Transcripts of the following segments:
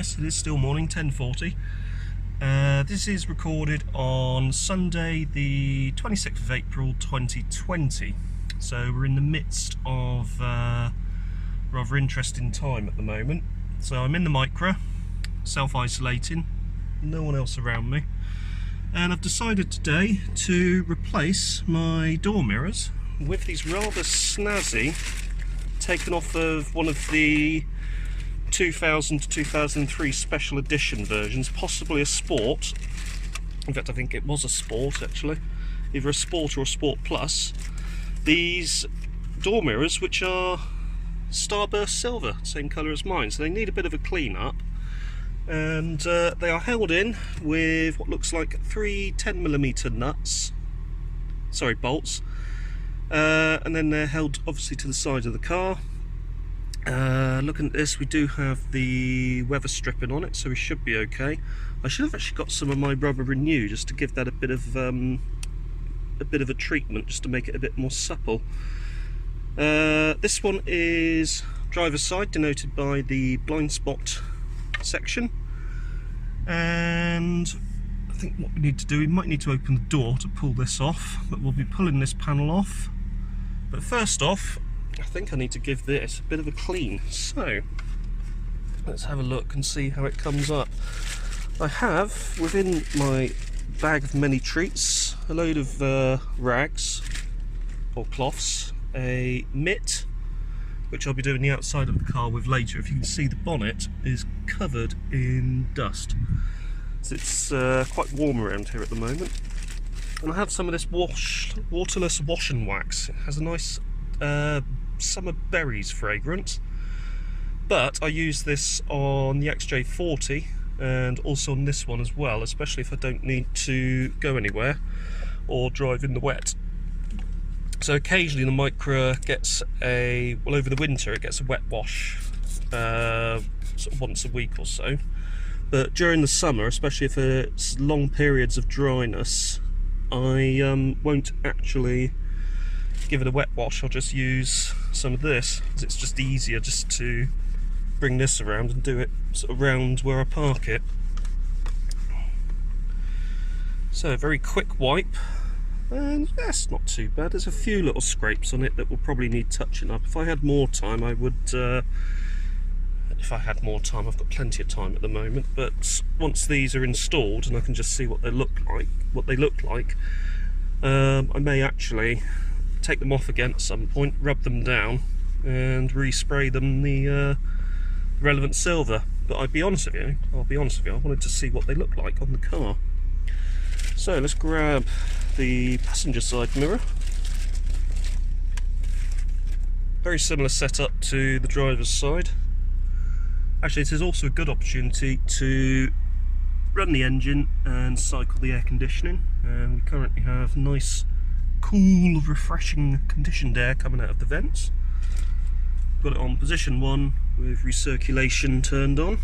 Yes, it is still morning, 10:40. This is recorded on Sunday the 26th of April 2020. So we're in the midst of a rather interesting time at the moment. So I'm in the Micra, self-isolating, no one else around me. And I've decided today to replace my door mirrors with these rather snazzy, taken off of one of the 2000 to 2003 special edition versions, possibly a Sport. In fact, I think it was a Sport actually, either a Sport or a Sport Plus. These door mirrors, which are Starburst Silver, same colour as mine, so they need a bit of a clean up. And they are held in with what looks like 3 10mm nuts, bolts, and then they're held obviously to the side of the car. Looking at this, we do have the weather stripping on it, so we should be okay. I should have actually got some of my rubber renew just to give that a bit of a treatment, just to make it a bit more supple. This one is driver's side, denoted by the blind spot section, and I think what we need to do, we might need to open the door to pull this off, but we'll be pulling this panel off. But first off, I think I need to give this a bit of a clean, so let's have a look and see how it comes up. I have within my bag of many treats a load of rags or cloths, a mitt, which I'll be doing the outside of the car with later. If you can see, the bonnet is covered in dust, so it's quite warm around here at the moment. And I have some of this waterless wash and wax. It has a nice summer berries fragrance, but I use this on the XJ40 and also on this one as well, especially if I don't need to go anywhere or drive in the wet. So occasionally the Micra gets over the winter it gets a wet wash, sort of once a week or so, but during the summer, especially if it's long periods of dryness, I won't actually give it a wet wash. I'll just use some of this, because it's just easier just to bring this around and do it sort of round where I park it. So a very quick wipe, and that's not too bad. There's a few little scrapes on it that will probably need touching up. If I had more time, I would, if I had more time, I've got plenty of time at the moment, but once these are installed and I can just see what they look like, I may actually take them off again at some point, rub them down and respray them the relevant silver. But I'll be honest with you, I wanted to see what they look like on the car. So let's grab the passenger side mirror. Very similar setup to the driver's side. Actually, it is also a good opportunity to run the engine and cycle the air conditioning, and we currently have nice, cool, refreshing conditioned air coming out of the vents. Got it on position 1 with recirculation turned on.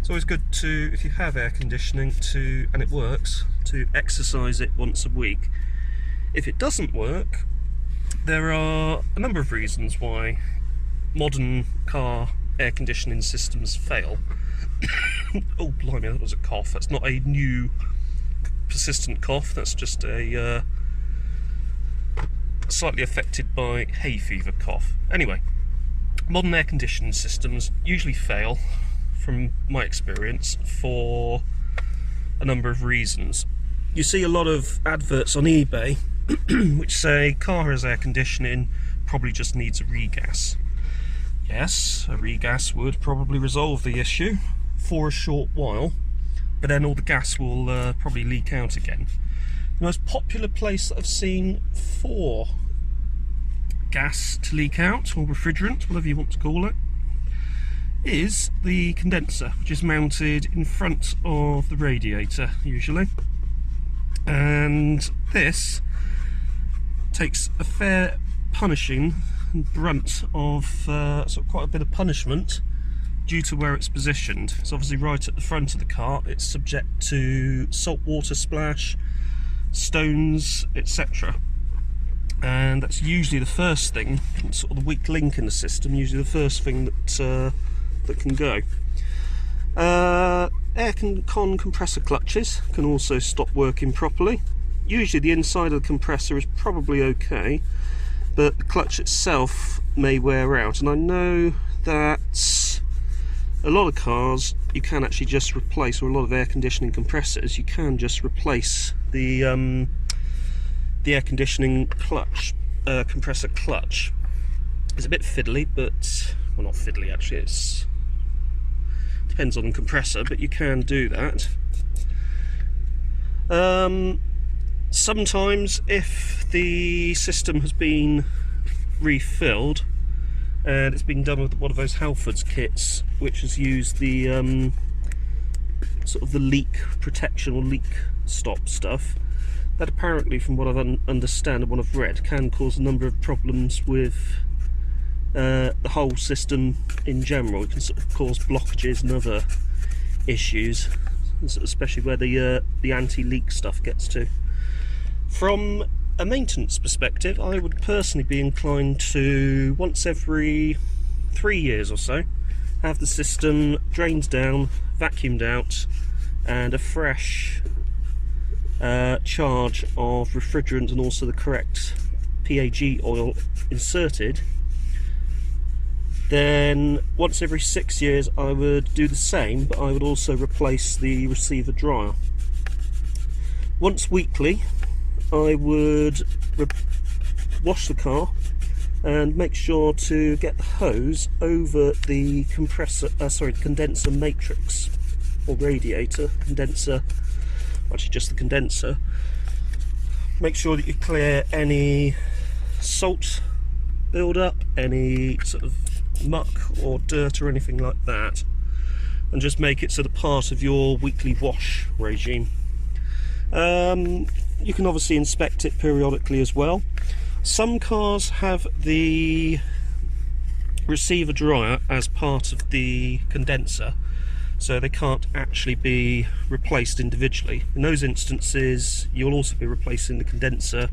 It's always good to, if you have air conditioning and it works, to exercise it once a week. If it doesn't work, there are a number of reasons why modern car air conditioning systems fail. Oh blimey, that was a cough. That's not a new persistent cough, that's just a slightly affected by hay fever cough. Anyway, modern air conditioning systems usually fail, from my experience, for a number of reasons. You see a lot of adverts on eBay which say car has air conditioning, probably just needs a regas. Yes, a regas would probably resolve the issue for a short while, but then all the gas will probably leak out again. The most popular place that I've seen for gas to leak out, or refrigerant, whatever you want to call it, is the condenser, which is mounted in front of the radiator usually. And this takes a fair punishing brunt of sort of quite a bit of punishment due to where it's positioned. It's obviously right at the front of the car. It's subject to salt water splash, stones, etc. And that's usually the first thing, sort of the weak link in the system, usually the first thing that can go. Air-con compressor clutches can also stop working properly. Usually the inside of the compressor is probably okay, but the clutch itself may wear out, and I know that a lot of cars you can actually just replace, or a lot of air conditioning compressors you can just replace the air conditioning clutch, compressor clutch. It's a bit fiddly, but, well, not fiddly actually, it's depends on the compressor, but you can do that. Sometimes if the system has been refilled and it's been done with one of those Halfords kits which has used the sort of the leak protection or leak stop stuff, that apparently, from what I understand and what I've read, can cause a number of problems with the whole system in general. It can sort of cause blockages and other issues, especially where the anti-leak stuff gets to. From a maintenance perspective, I would personally be inclined to, once every 3 years or so, have the system drained down, vacuumed out, and a fresh charge of refrigerant and also the correct PAG oil inserted. Then once every 6 years I would do the same, but I would also replace the receiver dryer. Once weekly I would wash the car and make sure to get the hose over the condenser matrix or radiator. Condenser, actually just the condenser. Make sure that you clear any salt build-up, any sort of muck or dirt or anything like that, and just make it sort of part of your weekly wash regime. You can obviously inspect it periodically as well. Some cars have the receiver dryer as part of the condenser, so they can't actually be replaced individually. In those instances you'll also be replacing the condenser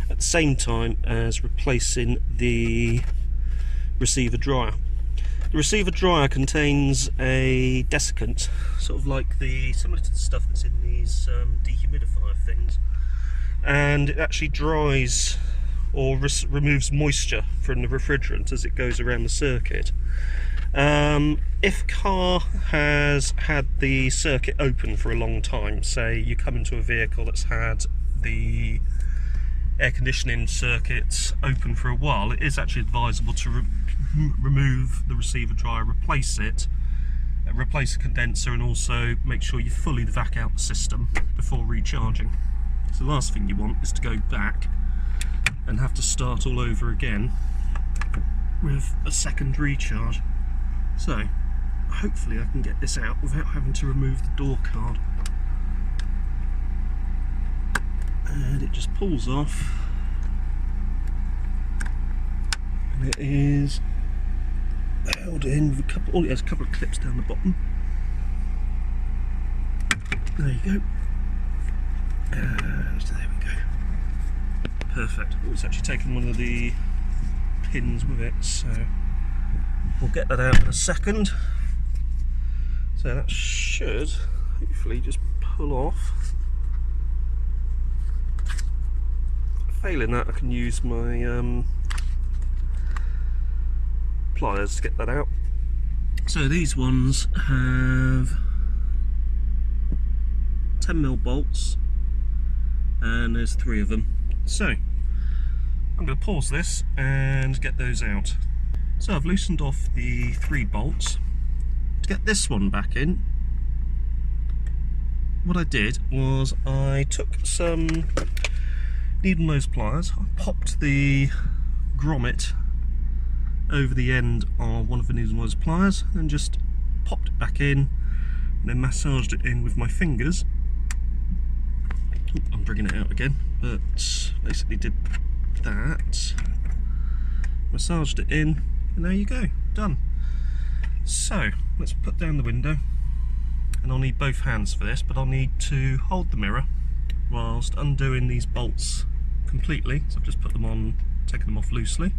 at the same time as replacing the receiver dryer. The receiver dryer contains a desiccant, sort of like similar to the stuff that's in these dehumidifier things, and it actually dries or removes moisture from the refrigerant as it goes around the circuit. If a car has had the circuit open for a long time, say you come into a vehicle that's had the air conditioning circuits open for a while, it is actually advisable to remove the receiver dryer, replace it, replace the condenser, and also make sure you fully vac out the system before recharging. So the last thing you want is to go back and have to start all over again with a second recharge. So hopefully I can get this out without having to remove the door card. And it just pulls off, and it is held in with a couple, there's a couple of clips down the bottom. There you go. So there we go. Perfect. Oh, it's actually taken one of the pins with it, so we'll get that out in a second. So that should hopefully just pull off. Failing that, I can use my pliers to get that out. So these ones have 10mm bolts, and there's 3 of them. So I'm going to pause this and get those out. So I've loosened off the 3 bolts. To get this one back in, what I did was I took some needle nose pliers, I popped the grommet over the end of one of the needle nose pliers and just popped it back in, and then massaged it in with my fingers. I'm bringing it out again, but basically did that, massaged it in, and there you go, done. So let's put down the window, and I'll need both hands for this, but I'll need to hold the mirror whilst undoing these bolts completely. So I've just put them on, taken them off loosely,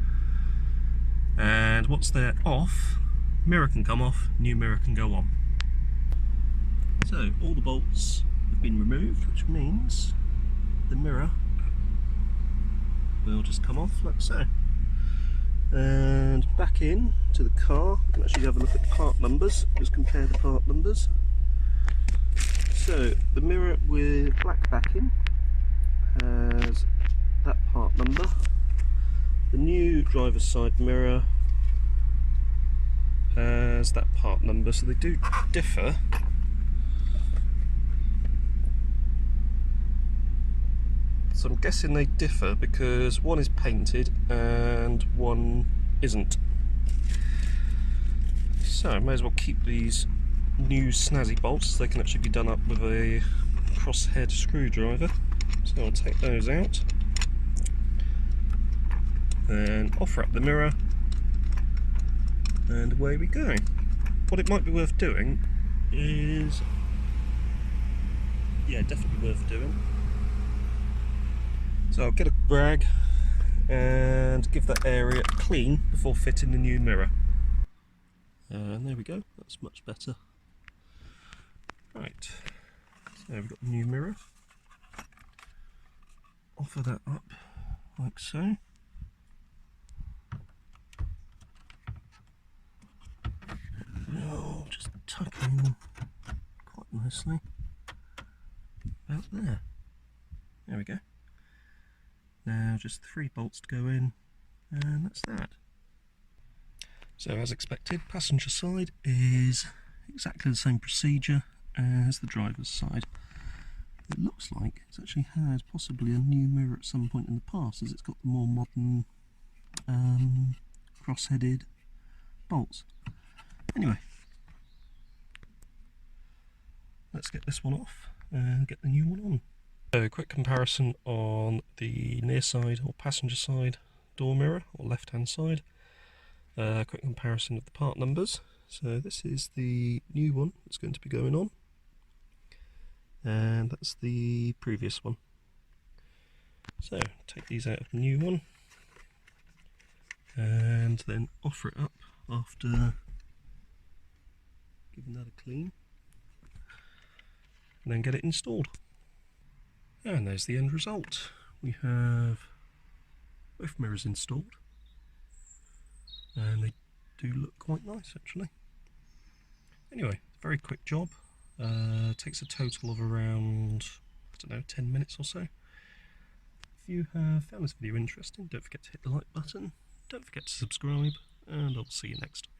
and once they're off, mirror can come off, new mirror can go on. So all the bolts have been removed, which means the mirror will just come off like so. And back in to the car, we can actually have a look at the part numbers, just compare the part numbers. So the mirror with black backing has that part number. The new driver's side mirror has that part number, so they do differ. So I'm guessing they differ because one is painted and one isn't. So I may as well keep these new snazzy bolts. They can actually be done up with a crosshead screwdriver. So I'll take those out and offer up the mirror, and away we go. What it might be worth doing is, yeah, definitely worth doing. So I'll get a rag and give that area a clean before fitting the new mirror. And there we go, that's much better. Right, so we've got the new mirror. Offer that up like so. Oh, just tuck in quite nicely about there. There we go. Now just 3 bolts to go in, and that's that. So as expected, passenger side is exactly the same procedure as the driver's side. It looks like it's actually had possibly a new mirror at some point in the past, as it's got the more modern cross-headed bolts. Anyway, let's get this one off and get the new one on. So a quick comparison on the near side or passenger side door mirror, or left hand side. Quick comparison of the part numbers. So this is the new one that's going to be going on, and that's the previous one. So take these out of the new one and then offer it up after giving that a clean, and then get it installed. And there's the end result. We have both mirrors installed, and they do look quite nice actually. Anyway, very quick job. Takes a total of around, I don't know, 10 minutes or so. If you have found this video interesting, don't forget to hit the like button, don't forget to subscribe, and I'll see you next time.